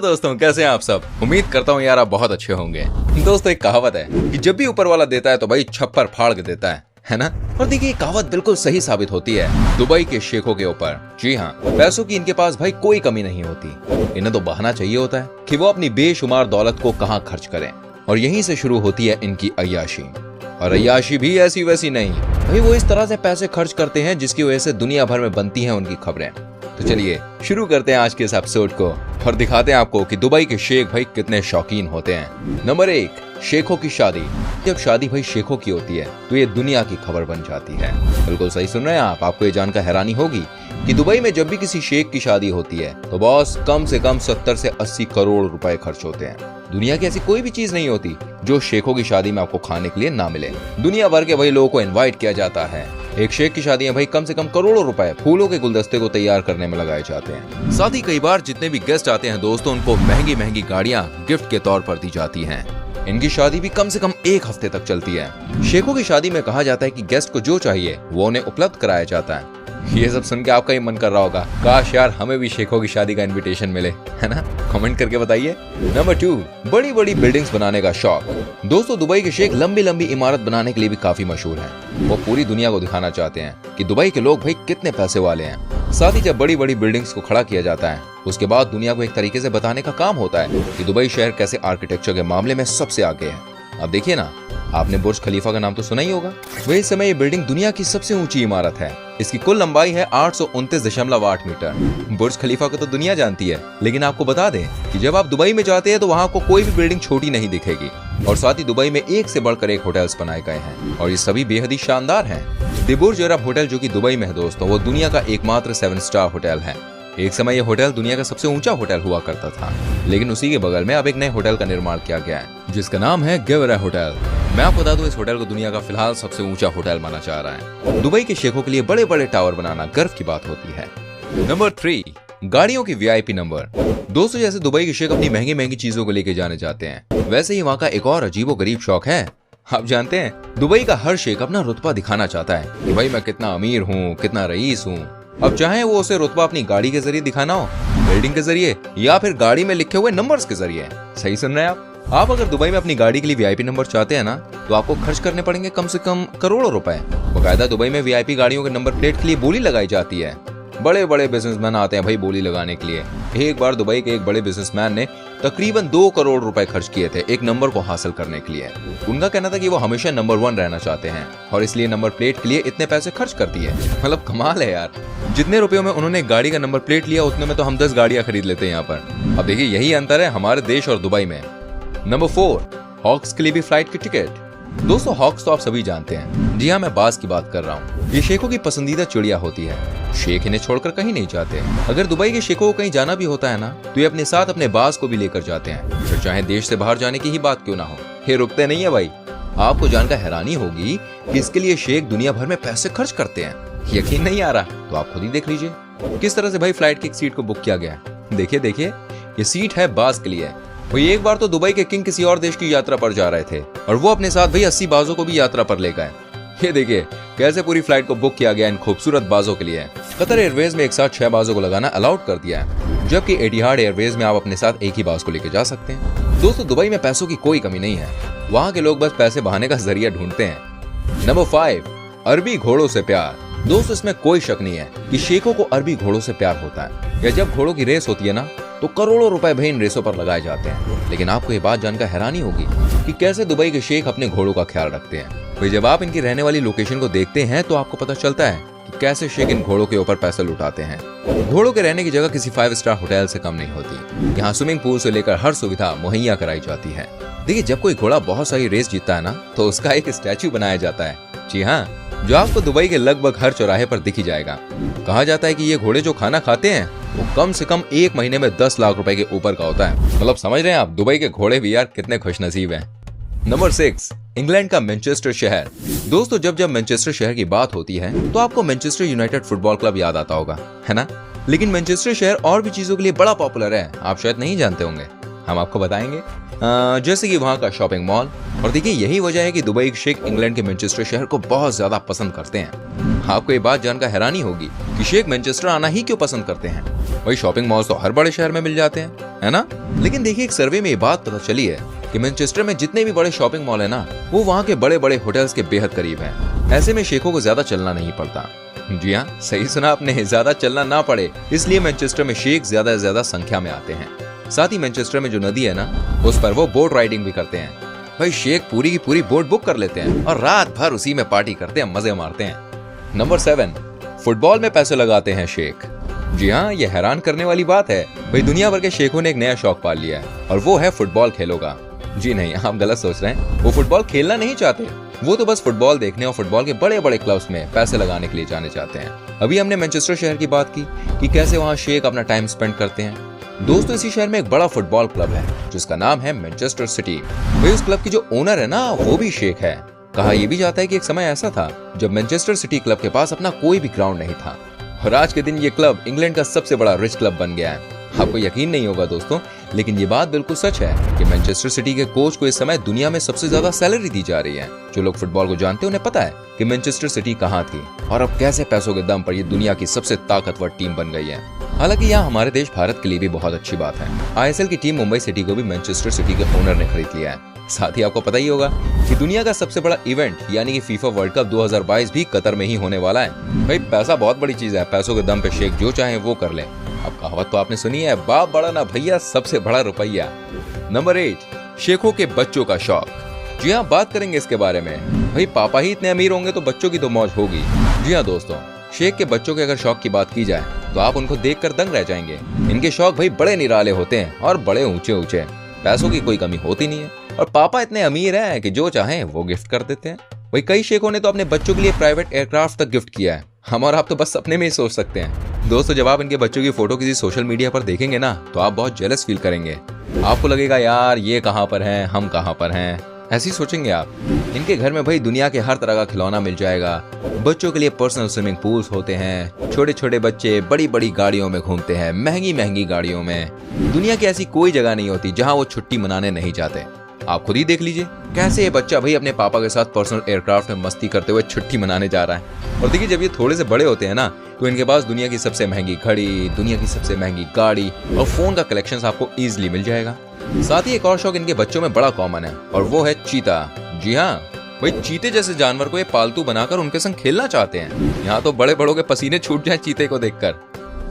दोस्तों, कैसे हैं आप सब। उम्मीद करता हूँ यार आप बहुत अच्छे होंगे। दोस्तों, एक कहावत है कि जब भी ऊपर वाला देता है तो भाई छप्पर फाड़ के देता है ना। और देखिए ये कहावत बिल्कुल सही साबित होती है दुबई के शेखों के ऊपर। जी हाँ, पैसों की इनके पास भाई कोई कमी नहीं होती। इन्हें तो बहाना चाहिए होता है कि वो अपनी बेशुमार दौलत को कहाँ खर्च करें, और यहीं से शुरू होती है इनकी अय्याशी। और अय्याशी भी ऐसी वैसी नहीं भाई, वो इस तरह से पैसे खर्च करते हैं जिसकी वजह से दुनिया भर में बनती हैं उनकी खबरें। तो चलिए शुरू करते हैं आज के इस एपिसोड को और दिखाते हैं आपको कि दुबई के शेख भाई कितने शौकीन होते हैं। नंबर 1, शेखों की शादी। जब शादी भाई शेखों की होती है तो ये दुनिया की खबर बन जाती है। बिल्कुल सही सुन रहे हैं आप। आपको ये जानकर हैरानी होगी कि दुबई में जब भी किसी शेख की शादी होती है तो बॉस कम से कम 70 से 80 करोड़ रुपए खर्च होते हैं। दुनिया की ऐसी कोई भी चीज नहीं होती जो शेखों की शादी में आपको खाने के लिए ना मिले। दुनिया भर के भाई लोगों को इनवाइट किया जाता है। एक शेख की शादी में भाई कम से कम करोड़ों रुपए फूलों के गुलदस्ते को तैयार करने में लगाए जाते हैं। साथ ही कई बार जितने भी गेस्ट आते हैं दोस्तों, उनको महंगी महंगी गाड़ियां गिफ्ट के तौर पर दी जाती हैं। इनकी शादी भी कम से कम 1 हफ्ते तक चलती है। शेखों की शादी में कहा जाता है कि गेस्ट को जो चाहिए वो उन्हें उपलब्ध कराया जाता है। ये सब सुन के आपका ही मन कर रहा होगा काश यार हमें भी शेखों की शादी का इनविटेशन मिले, है ना। कमेंट करके बताइए। नंबर 2, बड़ी बड़ी बिल्डिंग्स बनाने का शौक। दोस्तों, दुबई के शेख लंबी लंबी इमारत बनाने के लिए भी काफी मशहूर हैं। वो पूरी दुनिया को दिखाना चाहते हैं कि दुबई के लोग भाई कितने पैसे वाले हैं। साथ ही जब बड़ी बड़ी बिल्डिंग्स को खड़ा किया जाता है उसके बाद दुनिया को एक तरीके से बताने का काम होता है कि दुबई शहर कैसे आर्किटेक्चर के मामले में सबसे आगे है। अब देखिए ना, आपने बुर्ज खलीफा का नाम तो सुना ही होगा। वही इस समय ये बिल्डिंग दुनिया की सबसे ऊंची इमारत है। इसकी कुल लंबाई है 829.8 मीटर। बुर्ज खलीफा को तो दुनिया जानती है, लेकिन आपको बता दें कि जब आप दुबई में जाते हैं तो वहाँ आपको कोई भी बिल्डिंग छोटी नहीं दिखेगी। और साथ ही दुबई में एक से बढ़कर एक होटल्स बनाए गए हैं और ये सभी बेहद ही शानदार हैं। द बुर्ज अरब होटल जो कि दुबई में है दोस्तों, वो दुनिया का एकमात्र 7 स्टार होटल है। एक समय यह होटल दुनिया का सबसे ऊंचा होटल हुआ करता था, लेकिन उसी के बगल में अब एक नए होटल का निर्माण किया गया है जिसका नाम है गेवरा होटल। मैं आपको बता दूं, इस होटल को दुनिया का फिलहाल सबसे ऊंचा होटल माना जा रहा है। दुबई के शेखों के लिए बड़े बड़े टावर बनाना गर्व की बात होती है। नंबर 3, गाड़ियों की VIP नंबर। दोस्तों, जैसे दुबई के शेख अपनी महंगी महंगी चीजों को लेके जाने जाते हैं, वैसे ही वहाँ का एक और अजीबो गरीब शौक है। आप जानते हैं, दुबई का हर शेख अपना रुतबा दिखाना चाहता है कि भाई मैं कितना अमीर हूँ, कितना रईस हूँ। अब चाहे वो उसे रुतबा अपनी गाड़ी के जरिए दिखाना हो, बिल्डिंग के जरिए, या फिर गाड़ी में लिखे हुए नंबर्स के जरिए। सही सुन रहे हैं आप अगर दुबई में अपनी गाड़ी के लिए VIP नंबर चाहते हैं ना, तो आपको खर्च करने पड़ेंगे कम से कम करोड़ों रुपए। बकायदा दुबई में VIP गाड़ियों के नंबर प्लेट के लिए बोली लगाई जाती है। बड़े बड़े बिजनेसमैन आते हैं भाई बोली लगाने के लिए। एक बार दुबई के एक बड़े बिजनेसमैन ने तकरीबन 2 करोड़ रुपए खर्च किए थे एक नंबर को हासिल करने के लिए। उनका कहना था कि वो हमेशा नंबर 1 रहना चाहते हैं और इसलिए नंबर प्लेट के लिए इतने पैसे खर्च कर दिए। मतलब कमाल है यार। जितने रुपयों में उन्होंने गाड़ी का नंबर प्लेट लिया उतने में तो हम 10 गाड़ियां खरीद लेते हैं यहाँ पर। अब देखिए यही अंतर है हमारे देश और दुबई में। नंबर 4, हॉक्स के लिए भी फ्लाइट की टिकट। दोस्तों, हॉक्स तो आप सभी जानते हैं। जी हाँ, मैं बाज की बात कर रहा हूँ। ये शेखों की पसंदीदा चिड़िया होती है। शेख इन्हें छोड़कर कहीं नहीं जाते। अगर दुबई के शेखों को कहीं जाना भी होता है ना, तो ये अपने साथ अपने बाज को भी लेकर जाते हैं, फिर चाहे देश से बाहर जाने की ही बात क्यों ना हो। ये रुकते नहीं है भाई। आपको जानकर हैरानी होगी कि इसके लिए शेख दुनिया भर में पैसे खर्च करते हैं। यकीन नहीं आ रहा तो आप खुद ही देख लीजिए किस तरह से भाई फ्लाइट की एक सीट को बुक किया गया है। देखिए देखिए, ये सीट है बाज के लिए। वही एक बार तो दुबई के किंग किसी और देश की यात्रा पर जा रहे थे और वो अपने साथ भाई 80 बाजों को भी यात्रा पर ले गए। ये देखिए कैसे पूरी फ्लाइट को बुक किया गया इन खूबसूरत बाजों के लिए। कतर एयरवेज में एक साथ 6 बाजों को लगाना अलाउड कर दिया है, जबकि एटिहाद एयरवेज में आप अपने साथ एक ही बाज को लेकर जा सकते हैं। दोस्तों, दुबई में पैसों की कोई कमी नहीं है। वहाँ के लोग बस पैसे बहाने का जरिया ढूंढते हैं। नंबर 5, अरबी घोड़ों से प्यार। दोस्तों, इसमें कोई शक नहीं है कि शेखों को अरबी घोड़ों से प्यार होता है। या जब घोड़ों की रेस होती है ना, तो करोड़ों रुपए भाई इन रेसों पर लगाए जाते हैं। लेकिन आपको ये बात जानकर हैरानी होगी कि कैसे दुबई के शेख अपने घोड़ों का ख्याल रखते हैं। भाई जब आप इनकी रहने वाली लोकेशन को देखते हैं तो आपको पता चलता है कि कैसे शेख इन घोड़ों के ऊपर पैसे लुटाते हैं। घोड़ों के रहने की जगह किसी 5 स्टार होटल से कम नहीं होती। यहाँ स्विमिंग पूल से लेकर हर सुविधा मुहैया कराई जाती है। देखिए, जब कोई घोड़ा बहुत सारी रेस जीतता है ना, तो उसका एक स्टैचू बनाया जाता है। जी हाँ, जो आपको दुबई के लगभग हर चौराहे पर दिख ही जाएगा। कहा जाता है कि ये घोड़े जो खाना खाते हैं वो कम से कम 1 महीने में 10 लाख रुपए के ऊपर का होता है। मतलब समझ रहे हैं आप, दुबई के घोड़े भी यार कितने खुशनसीब हैं। नंबर 6, इंग्लैंड का मैनचेस्टर शहर। दोस्तों, जब जब मैनचेस्टर शहर की बात होती है तो आपको मैनचेस्टर यूनाइटेड फुटबॉल क्लब याद आता होगा, है ना। लेकिन मैनचेस्टर शहर और भी चीजों के लिए बड़ा पॉपुलर है, आप शायद नहीं जानते होंगे। हम आपको बताएंगे, जैसे कि वहाँ का शॉपिंग मॉल। और देखिए यही वजह है कि दुबई के शेख इंग्लैंड के मैनचेस्टर शहर को बहुत ज्यादा पसंद करते हैं। आपको ये बात जानकर हैरानी होगी कि शेख मैनचेस्टर आना ही क्यों पसंद करते हैं। वही शॉपिंग मॉल तो हर बड़े शहर में मिल जाते हैं, है ना। लेकिन देखिए एक सर्वे में ये बात पता चली है कि मैनचेस्टर में जितने भी बड़े शॉपिंग मॉल है ना, वो वहाँ के बड़े बड़े होटल्स के बेहद करीब हैं। ऐसे में शेखों को ज्यादा चलना नहीं पड़ता। जी हाँ, सही सुना आपने, ज्यादा चलना ना पड़े, इसलिए मैनचेस्टर में शेख ज्यादा से ज्यादा संख्या में आते हैं। साथ ही मैनचेस्टर में जो नदी है ना, उस पर वो बोट राइडिंग भी करते हैं। भाई शेख पूरी की पूरी बोट बुक कर लेते हैं और रात भर उसी में पार्टी करते हैं, मजे मारते हैं। नंबर 7, फुटबॉल में पैसे लगाते हैं शेख। जी हाँ, ये हैरान करने वाली बात है। भाई दुनिया भर के शेखों ने एक नया शौक पाल लिया है और वो है फुटबॉल खेलोगा। जी नहीं, आप गलत सोच रहे हैं। वो फुटबॉल खेलना नहीं चाहते, वो तो बस फुटबॉल देखने और फुटबॉल के बड़े बड़े क्लब्स में पैसे लगाने के लिए जाने चाहते हैं। अभी हमने मैनचेस्टर शहर की बात की कि कैसे वहाँ शेख अपना टाइम स्पेंड करते हैं। दोस्तों इसी शहर में एक बड़ा फुटबॉल क्लब है जिसका नाम है मैनचेस्टर सिटी। भाई उस क्लब की जो ओनर है ना, वो भी शेख है। कहा यह भी जाता है कि एक समय ऐसा था जब मैनचेस्टर सिटी क्लब के पास अपना कोई भी ग्राउंड नहीं था और आज के दिन ये क्लब इंग्लैंड का सबसे बड़ा रिच क्लब बन गया है। आपको यकीन नहीं होगा दोस्तों, लेकिन ये बात बिल्कुल सच है कि मैनचेस्टर सिटी के कोच को इस समय दुनिया में सबसे ज्यादा सैलरी दी जा रही है। जो लोग फुटबॉल को जानते हैं उन्हें पता है कि मैनचेस्टर सिटी कहाँ थी और अब कैसे पैसों के दम पर ये दुनिया की सबसे ताकतवर टीम बन गई है। हालांकि यहाँ हमारे देश भारत के लिए भी बहुत अच्छी बात है। ISL की टीम मुंबई सिटी को भी मैनचेस्टर सिटी के ओनर ने खरीद लिया है। साथ ही आपको पता ही होगा कि दुनिया का सबसे बड़ा इवेंट यानी कि फीफा वर्ल्ड कप 2022 भी कतर में ही होने वाला है। भाई पैसा बहुत बड़ी चीज है, पैसों के दम पे शेख जो चाहे वो कर ले। अब कहावत तो आपने सुनी है, बाप बड़ा ना भैया, सबसे बड़ा रुपया। नंबर 8, शेखों के बच्चों का शौक। जी हाँ, बात करेंगे इसके बारे में। भाई पापा ही इतने अमीर होंगे तो बच्चों की तो मौज होगी। जी हाँ दोस्तों, शेख के बच्चों के अगर शौक की बात की जाए तो आप उनको देखकर दंग रह जाएंगे। इनके शौक भाई बड़े निराले होते हैं और बड़े ऊंचे ऊंचे। पैसों की कोई कमी होती नहीं है और पापा इतने अमीर हैं कि जो चाहे वो गिफ्ट कर देते हैं। वही कई शेखों ने तो अपने बच्चों के लिए प्राइवेट एयरक्राफ्ट तक गिफ्ट किया है। हम और आप तो बस सपने में ही सोच सकते हैं। दोस्तों जब आप इनके बच्चों की फोटो किसी सोशल मीडिया पर देखेंगे ना, तो आप बहुत जेलस फील करेंगे। आपको लगेगा यार ये कहाँ पर हैं, हम कहाँ पर हैं, ऐसे ही सोचेंगे आप। इनके घर में भाई दुनिया के हर तरह का खिलौना मिल जाएगा। बच्चों के लिए पर्सनल स्विमिंग पूल्स होते हैं। छोटे छोटे बच्चे बड़ी बड़ी गाड़ियों में घूमते हैं, महंगी महंगी गाड़ियों में। दुनिया की ऐसी कोई जगह नहीं होती जहाँ वो छुट्टी मनाने नहीं जाते। आप खुद ही देख लीजिए कैसे ये बच्चा भाई अपने पापा के साथ पर्सनल एयरक्राफ्ट में मस्ती करते हुए छुट्टी मनाने जा रहा है। और देखिए जब ये थोड़े से बड़े होते हैं ना, तो इनके पास दुनिया की सबसे महंगी घड़ी, दुनिया की सबसे महंगी गाड़ी और फोन का कलेक्शन आपको इजीली मिल जाएगा। साथ ही एक और शौक इनके बच्चों में बड़ा कॉमन है और वो है चीता। जी हाँ, भाई चीते जैसे जानवर को ये पालतू बनाकर उनके संग खेलना चाहते हैं। यहाँ तो बड़े बड़ों के पसीने छूट जाए चीते को देखकर।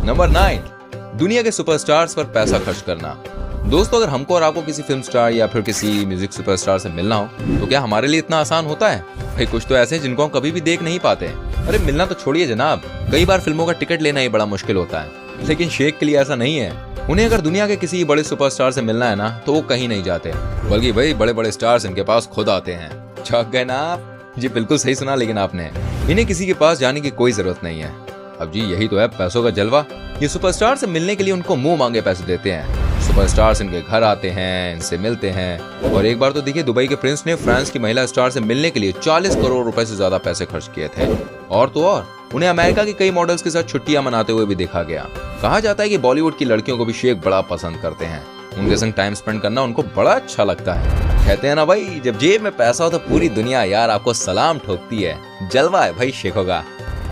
नंबर 9, दुनिया के सुपरस्टार्स पर पैसा खर्च करना। दोस्तों अगर हमको और आपको किसी फिल्म स्टार या फिर किसी म्यूजिक सुपरस्टार से मिलना हो तो क्या हमारे लिए इतना आसान होता है? भाई कुछ तो ऐसे जिनको हम कभी भी देख नहीं पाते। अरे मिलना तो छोड़िए जनाब, कई बार फिल्मों का टिकट लेना ही बड़ा मुश्किल होता है। लेकिन शेख के लिए ऐसा नहीं है। उन्हें अगर दुनिया के किसी बड़े सुपरस्टार से मिलना है ना, तो वो कहीं नहीं जाते, बल्कि भाई बड़े बड़े स्टार्स इनके पास खुद आते हैं। चौंक गए ना आप? जी बिल्कुल सही सुना, लेकिन आपने, इन्हें किसी के पास जाने की कोई जरूरत नहीं है। अब जी यही तो है पैसों का जलवा। ये सुपरस्टार से मिलने के लिए उनको मुंह मांगे पैसे देते हैं। सुपरस्टार्स इनके घर आते हैं, इनसे मिलते हैं। और एक बार तो देखिए दुबई के प्रिंस ने फ्रांस की महिला स्टार से मिलने के लिए 40 करोड़ रुपए से ज्यादा पैसे खर्च किए थे। और तो और उन्हें अमेरिका की कई मॉडल्स के साथ छुट्टियां मनाते हुए भी देखा गया। कहा जाता है कि बॉलीवुड की लड़कियों को भी शेख बड़ा पसंद करते हैं। उनके संग टाइम स्पेंड करना उनको बड़ा अच्छा लगता है। कहते हैं ना भाई, जब जेब में पैसा हो तो पूरी दुनिया यार आपको सलाम ठोकती है। जलवा है भाई शेखों का।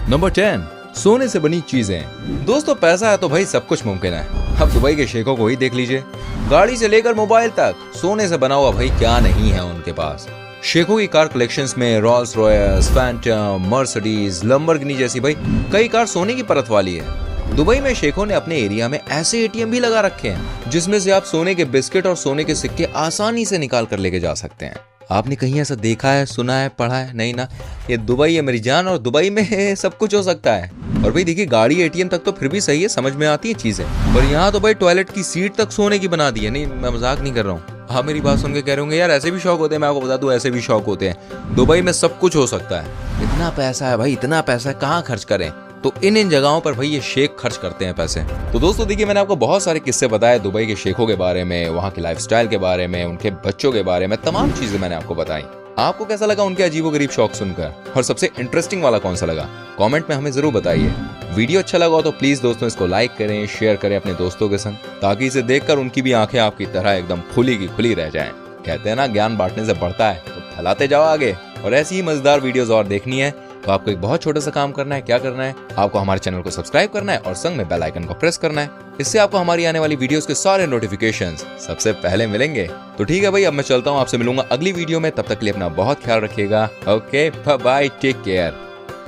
नंबर 10, सोने से बनी चीजें। दोस्तों पैसा है तो भाई सब कुछ मुमकिन है। अब दुबई के शेखों को ही देख लीजिए, गाड़ी से लेकर मोबाइल तक सोने से बना हुआ भाई क्या नहीं है उनके पास। शेखों की कार कलेक्शंस में Rolls Royce, Phantom, Mercedes, Lamborghini जैसी भाई कई कार सोने की परत वाली है। दुबई में शेखों ने अपने एरिया में ऐसे ATM भी लगा रखे हैं जिसमें से आप सोने के बिस्किट और सोने के सिक्के आसानी से निकाल कर लेके जा सकते हैं। आपने कहीं ऐसा देखा है, सुना है, पढ़ा है? नहीं ना। ये दुबई है मेरी जान, और दुबई में सब कुछ हो सकता है। और भाई देखिए गाड़ी ATM तक तो फिर भी सही है, समझ में आती है चीजें, पर यहाँ तो भाई टॉयलेट की सीट तक सोने की बना दी है। नहीं मैं मजाक नहीं कर रहा हूँ। आप मेरी बात सुन के कह रहे होंगे यार ऐसे भी शौक होते हैं। मैं आपको बता दूं ऐसे भी शौक होते हैं। दुबई में सब कुछ हो सकता है। इतना पैसा है भाई, इतना पैसा कहाँ खर्च करें? तो इन जगहों पर भाई ये शेख खर्च करते हैं पैसे। तो दोस्तों देखिए मैंने आपको बहुत सारे किस्से बताए दुबई के शेखों के बारे में, वहाँ के लाइफस्टाइल के बारे में, उनके बच्चों के बारे में, तमाम चीजें मैंने आपको बताई। आपको कैसा लगा उनके अजीबोगरीब शौक सुनकर, और सबसे इंटरेस्टिंग वाला कौन सा लगा, कमेंट में हमें जरूर बताइए। वीडियो अच्छा लगा हो तो प्लीज दोस्तों इसको लाइक करें, शेयर करें अपने दोस्तों के संग, ताकि इसे देखकर उनकी भी आंखें आपकी तरह एकदम खुली की खुली रह जाएं। कहते हैं ना, ज्ञान बांटने से बढ़ता है, तो फैलाते जाओ आगे। और ऐसी ही मजेदार वीडियोस और देखनी है तो आपको एक बहुत छोटा सा काम करना है। क्या करना है? आपको हमारे चैनल को सब्सक्राइब करना है और संग में बेल आइकन को प्रेस करना है। इससे आपको हमारी आने वाली वीडियोस के सारे नोटिफिकेशंस सबसे पहले मिलेंगे। तो ठीक है भाई, अब मैं चलता हूँ, आपसे मिलूंगा अगली वीडियो में। तब तक के लिए अपना बहुत ख्याल रखिएगा। Okay, bye, take care,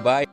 bye.